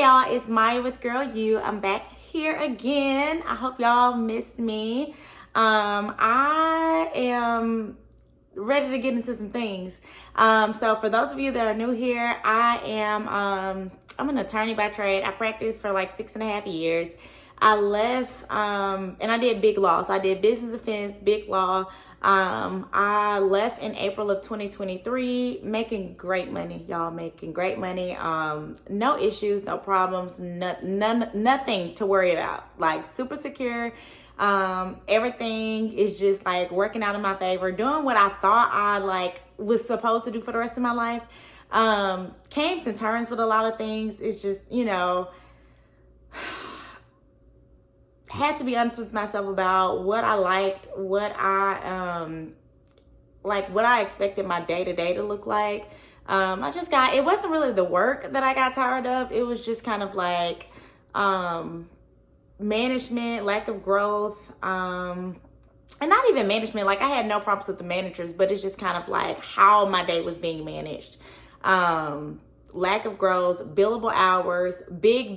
y'all, it's Miya with Girl You. I'm back here again. I hope y'all missed me. I am ready to get into some things. So for those of you that are new here, I'm an attorney by trade. I practiced for like 6.5 years. I left and I did big law. So I did business defense, big law. I left in April of 2023, making great money, y'all, making great money. No issues, no problems, nothing to worry about. Like super secure. Everything is just like working out in my favor, doing what I thought I like was supposed to do for the rest of my life. Came to terms with a lot of things. It's just, had to be honest with myself about what I liked, what I expected my day-to-day to look like. It wasn't really the work that I got tired of. It was just kind of like management, lack of growth, and not even management. Like I had no problems with the managers, but it's just kind of like how my day was being managed. Lack of growth, billable hours, big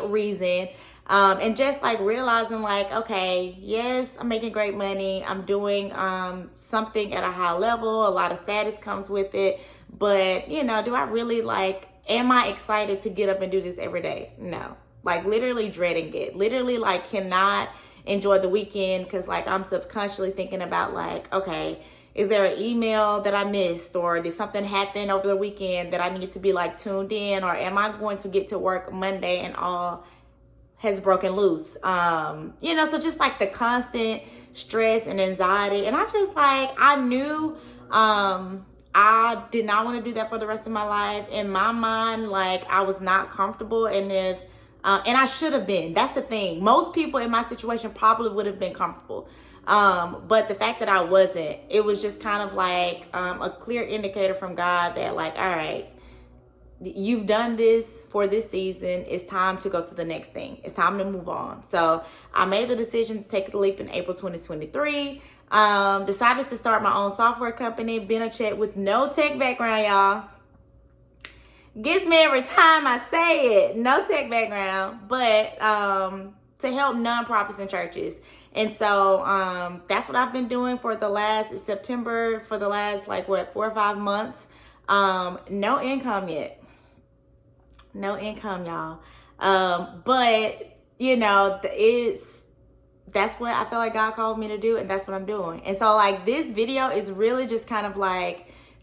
reason. And just like realizing like, okay, yes, I'm making great money. I'm doing something at a high level. A lot of status comes with it. But, do I really am I excited to get up and do this every day? No. Like literally dreading it. Literally like cannot enjoy the weekend because like I'm subconsciously thinking about like, okay, is there an email that I missed, or did something happen over the weekend that I need to be like tuned in, or am I going to get to work Monday and all has broken loose? So just like the constant stress and anxiety. And I just I knew I did not want to do that for the rest of my life. In my mind, I was not comfortable. And I should have been. That's the thing. Most people in my situation probably would have been comfortable. But the fact that I wasn't, it was just kind of like a clear indicator from God that all right, you've done this for this season. It's time to go to the next thing. It's time to move on. So I made the decision to take the leap in April 2023. Decided to start my own software company. Been a check with no tech background, y'all. Gets me every time I say it. No tech background, but to help nonprofits and churches. And so that's what I've been doing for the last September, for the last 4 or 5 months. No income yet. No income, y'all. But that's what I feel like God called me to do, and that's what I'm doing. And so this video is really just kind of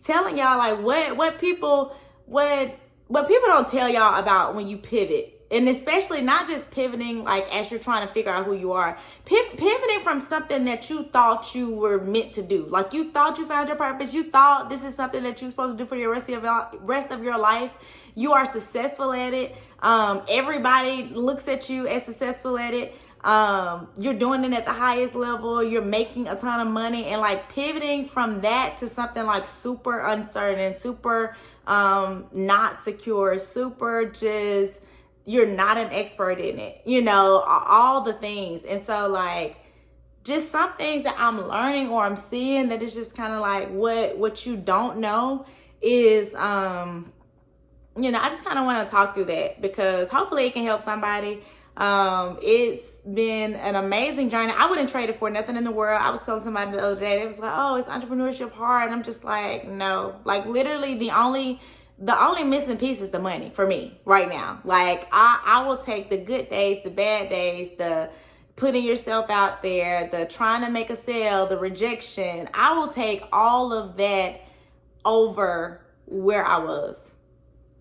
telling y'all what people don't tell y'all about when you pivot. And especially not just pivoting as you're trying to figure out who you are. Pivoting from something that you thought you were meant to do. You thought you found your purpose. You thought this is something that you're supposed to do for your rest of your life. You are successful at it. Everybody looks at you as successful at it. You're doing it at the highest level. You're making a ton of money. And pivoting from that to something super uncertain, super not secure, super just... you're not an expert in it, all the things. And so just some things that I'm learning or I'm seeing that is just kind of what you don't know is, I just kind of want to talk through that because hopefully it can help somebody. It's been an amazing journey. I wouldn't trade it for nothing in the world. I was telling somebody the other day, they was like, oh, is entrepreneurship hard? And I'm just no, literally the only missing piece is the money for me right now. I will take the good days, the bad days, the putting yourself out there, the trying to make a sale, the rejection. I will take all of that over where I was.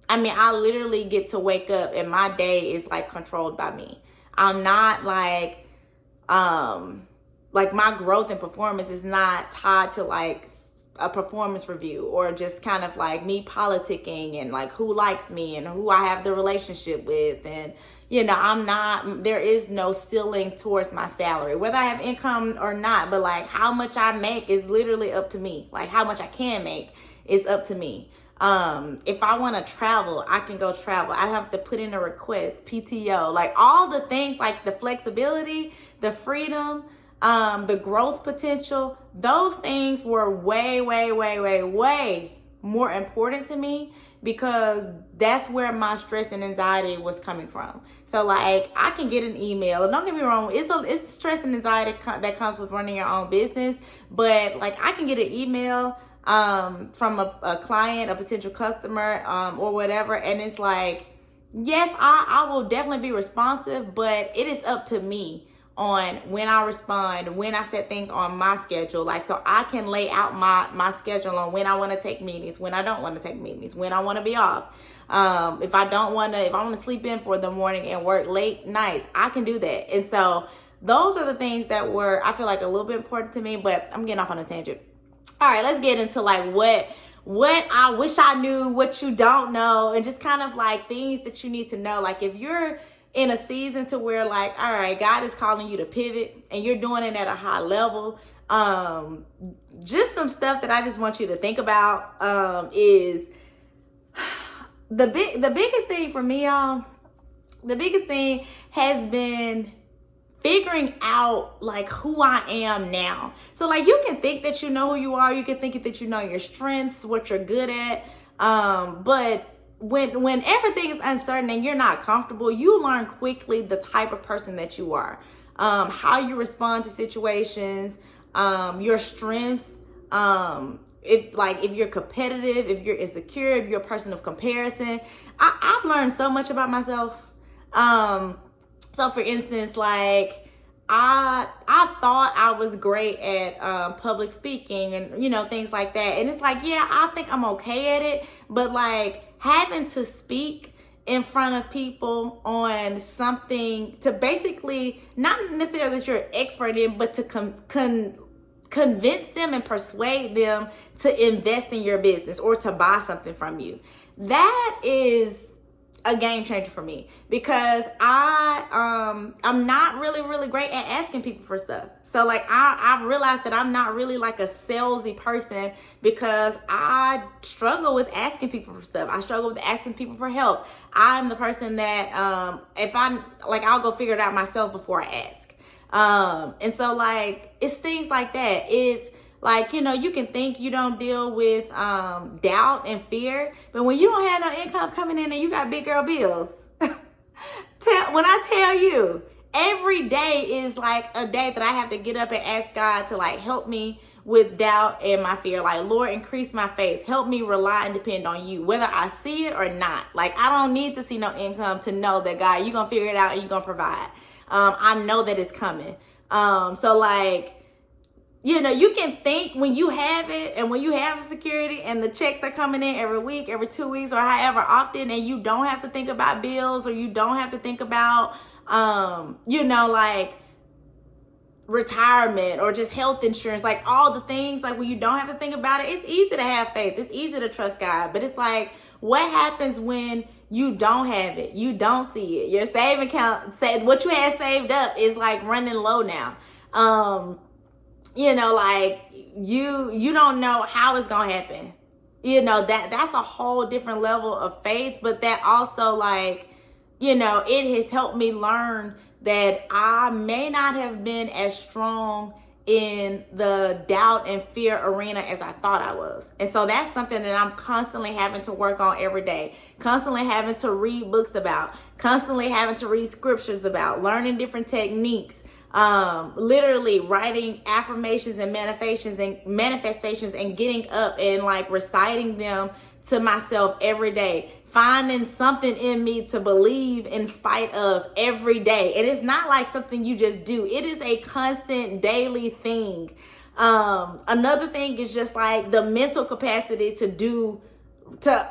I mean, I literally get to wake up and my day is controlled by me. I'm not my growth and performance is not tied to a performance review or just kind of me politicking and who likes me and who I have the relationship with. And, there is no ceiling towards my salary, whether I have income or not, but how much I make is literally up to me. How much I can make is up to me. If I want to travel, I can go travel. I have to put in a request, PTO, all the things, the flexibility, the freedom, the growth potential, those things were way more important to me because that's where my stress and anxiety was coming from. So like I can get an email, and don't get me wrong, it's stress and anxiety that comes with running your own business, but like I can get an email from a client, a potential customer, or whatever, and it's like, yes, I will definitely be responsive, but it is up to me on when I respond, when I set things on my schedule. Like, so I can lay out my schedule on when I want to take meetings, when I don't want to take meetings, when I want to be off. If I want to sleep in for the morning and work late nights, I can do that. And so those are the things that were, I feel like, a little bit important to me, but I'm getting off on a tangent. All right, let's get into like what I wish I knew, what you don't know, and just kind of like things that you need to know. Like if you're in a season to where like, all right, God is calling you to pivot and you're doing it at a high level, just some stuff that I just want you to think about is the biggest thing for me, y'all. The biggest thing has been figuring out like who I am now. So like you can think that you know who you are, you can think that you know your strengths, what you're good at, but when everything is uncertain and you're not comfortable, you learn quickly the type of person that you are, how you respond to situations, your strengths, if you're competitive, if you're insecure, if you're a person of comparison. I've learned so much about myself. So for instance, like I thought I was great at public speaking and things like that. And it's like, yeah, I think I'm okay at it, but like having to speak in front of people on something to basically not necessarily that you're an expert in, but to convince them and persuade them to invest in your business or to buy something from you. That is a game changer for me, because I'm not really great at asking people for stuff. So like I've realized that I'm not really like a salesy person, because I struggle with asking people for stuff. I struggle with asking people for help. I'm the person that if I'm like, I'll go figure it out myself before I ask. And so like it's things like that. It's like, you can think you don't deal with doubt and fear, but when you don't have no income coming in and you got big girl bills, when I tell you, every day is like a day that I have to get up and ask God to like help me with doubt and my fear. Like, Lord, increase my faith. Help me rely and depend on you, whether I see it or not. Like, I don't need to see no income to know that, God, you're going to figure it out and you're going to provide. I know that it's coming. So like, you can think when you have it and when you have the security and the checks are coming in every week, every 2 weeks, or however often, and you don't have to think about bills, or you don't have to think about, like retirement or just health insurance, like all the things, like when you don't have to think about it, it's easy to have faith. It's easy to trust God. But it's like, what happens when you don't have it? You don't see it. Your saving account, what you had saved up is like running low now. Like you don't know how it's gonna happen. That's a whole different level of faith, but that also like, it has helped me learn that I may not have been as strong in the doubt and fear arena as I thought I was. And so that's something that I'm constantly having to work on every day, constantly having to read books about, constantly having to read scriptures about, learning different techniques, literally writing affirmations and manifestations and getting up and like reciting them to myself every day, finding something in me to believe in spite of every day. And it's not like something you just do. It is a constant daily thing. Another thing is just like the mental capacity to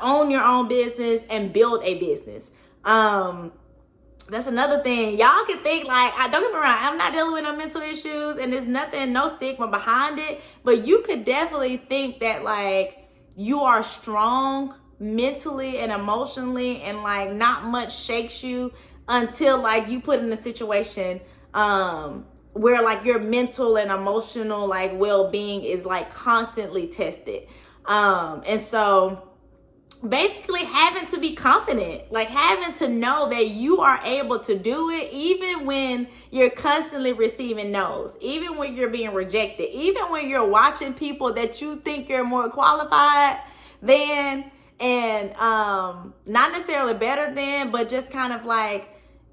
own your own business and build a business. That's another thing. Y'all can think like, don't get me wrong, I'm not dealing with no mental issues and there's no stigma behind it, but you could definitely think that like you are strong mentally and emotionally and like not much shakes you until like you put in a situation where like your mental and emotional like well-being is like constantly tested. And so basically having to be confident, like having to know that you are able to do it even when you're constantly receiving no's, even when you're being rejected, even when you're watching people that you think you're more qualified than and not necessarily better than, but just kind of like,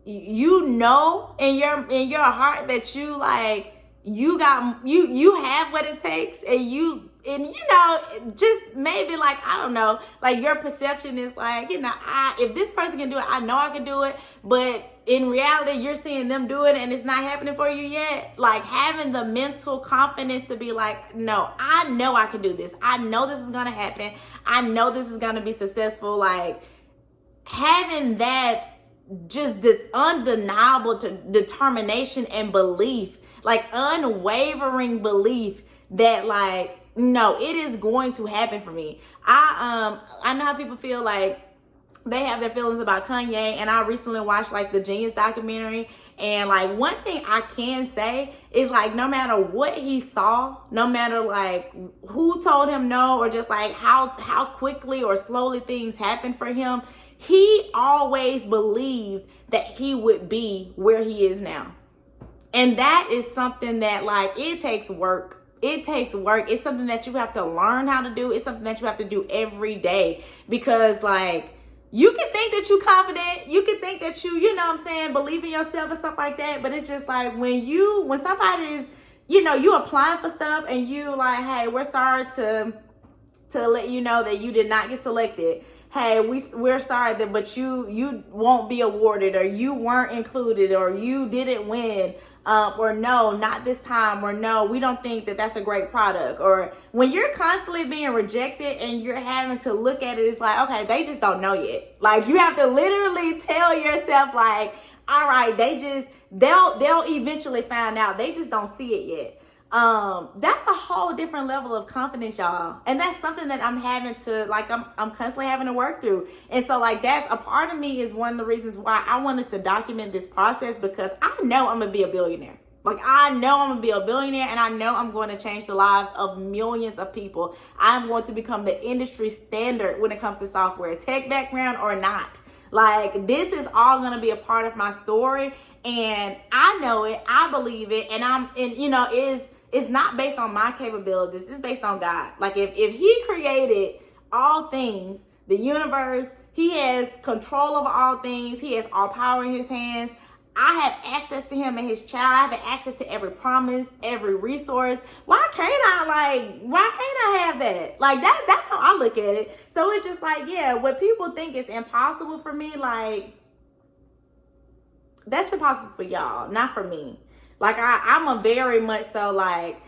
you know, in your heart that you like, you have what it takes, and you know, just maybe like, I don't know, like your perception is like, you know, if this person can do it, I know I can do it, but in reality you're seeing them do it and it's not happening for you yet. Like having the mental confidence to be like, no, I know I can do this, I know this is gonna happen, I know this is gonna be successful. Like having that just undeniable determination and belief, like unwavering belief that like, no, it is going to happen for me. I know how people feel like they have their feelings about Kanye, and I recently watched like the Genius documentary, and like one thing I can say is like, no matter what he saw, no matter like who told him no, or just like how quickly or slowly things happen for him, he always believed that he would be where he is now. And that is something that like, it takes work. It takes work. It's something that you have to learn how to do. It's something that you have to do every day, because like, you can think that you're confident. You can think that you know what I'm saying, believe in yourself and stuff like that. But it's just like when somebody is, you know, you applying for stuff and you like, hey, we're sorry to let you know that you did not get selected. Hey, we're sorry that, but you won't be awarded, or you weren't included, or you didn't win, or no, not this time, or no, we don't think that that's a great product. Or when you're constantly being rejected and you're having to look at it, it's like, okay, they just don't know yet. Like you have to literally tell yourself like, all right, they'll eventually find out. They just don't see it yet. That's a whole different level of confidence, y'all. And that's something that I'm having to, like, I'm constantly having to work through. And so like, that's a part of me, is one of the reasons why I wanted to document this process, because I know I'm gonna be a billionaire. Like I know I'm gonna be a billionaire, and I know I'm going to change the lives of millions of people. I'm going to become the industry standard when it comes to software, tech background or not. Like this is all gonna be a part of my story, and I know it, I believe it, and you know, it's not based on my capabilities. It's based on God. Like if he created all things, the universe, he has control over all things. He has all power in his hands. I have access to him and his child. I have access to every promise, every resource. Why can't I have that? Like that's how I look at it. So it's just like, yeah, what people think is impossible for me, like that's impossible for y'all, not for me. Like I'm a very much so like,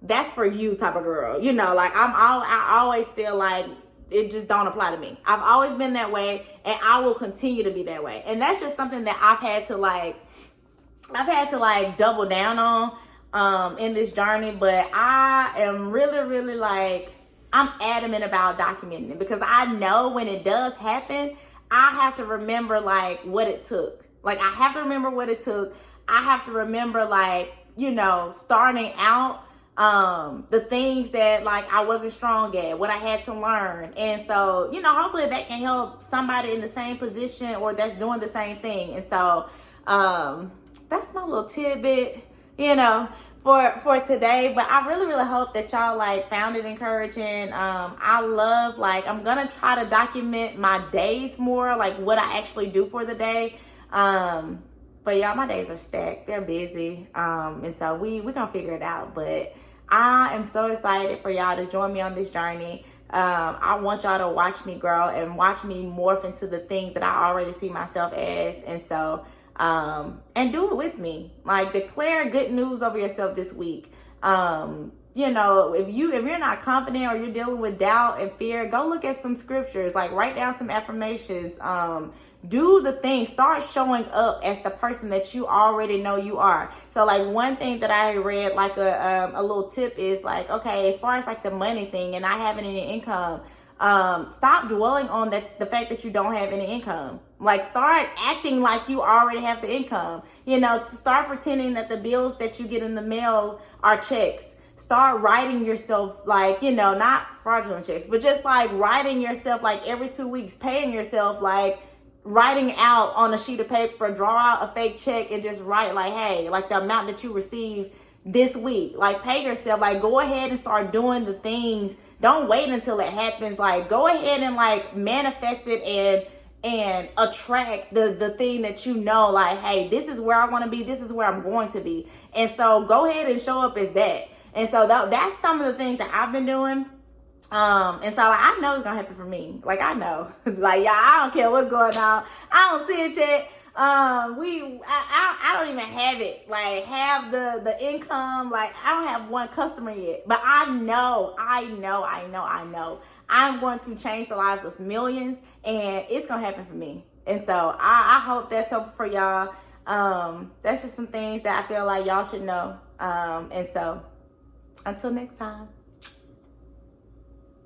that's for you type of girl, you know. Like I always feel like it just don't apply to me. I've always been that way, and I will continue to be that way. And that's just something that I've had to like double down on in this journey. But I am really like, I'm adamant about documenting it, because I know when it does happen, I have to remember like what it took. Like I have to remember what it took. I have to remember, like, you know, starting out, the things that like I wasn't strong at, what I had to learn. And so, you know, hopefully that can help somebody in the same position or that's doing the same thing. And so that's my little tidbit, you know, for today. But I really hope that y'all like found it encouraging. I love, like, I'm gonna try to document my days more, like what I actually do for the day. But y'all, my days are stacked. They're busy. And so we gonna figure it out. But I am so excited for y'all to join me on this journey. I want y'all to watch me grow and watch me morph into the things that I already see myself as. And so, and do it with me. Like, declare good news over yourself this week. You know, if you're not confident or you're dealing with doubt and fear, go look at some scriptures. Like, write down some affirmations. Do the thing. Start showing up as the person that you already know you are. So like, one thing that I read, like a little tip is like, okay, as far as like the money thing and not having any income, stop dwelling on the fact that you don't have any income. Like, start acting like you already have the income. You know, to start pretending that the bills that you get in the mail are checks. Start writing yourself, like, you know, not fraudulent checks, but just like writing yourself like every 2 weeks, paying yourself, like writing out on a sheet of paper, draw out a fake check and just write like, hey, like the amount that you receive this week. Like, pay yourself. Like, go ahead and start doing the things. Don't wait until it happens. Like, go ahead and like manifest it and attract the thing that you know, like, hey, this is where I want to be. This is where I'm going to be. And so go ahead and show up as that. And so that's some of the things that I've been doing. And so like, I know it's gonna happen for me. Like, I know, like, y'all, I don't care what's going on. I don't see it yet. I don't even have it. Like, have the income. Like, I don't have one customer yet. But I know. I'm going to change the lives of millions, and it's gonna happen for me. And so I hope that's helpful for y'all. That's just some things that I feel like y'all should know. And so until next time.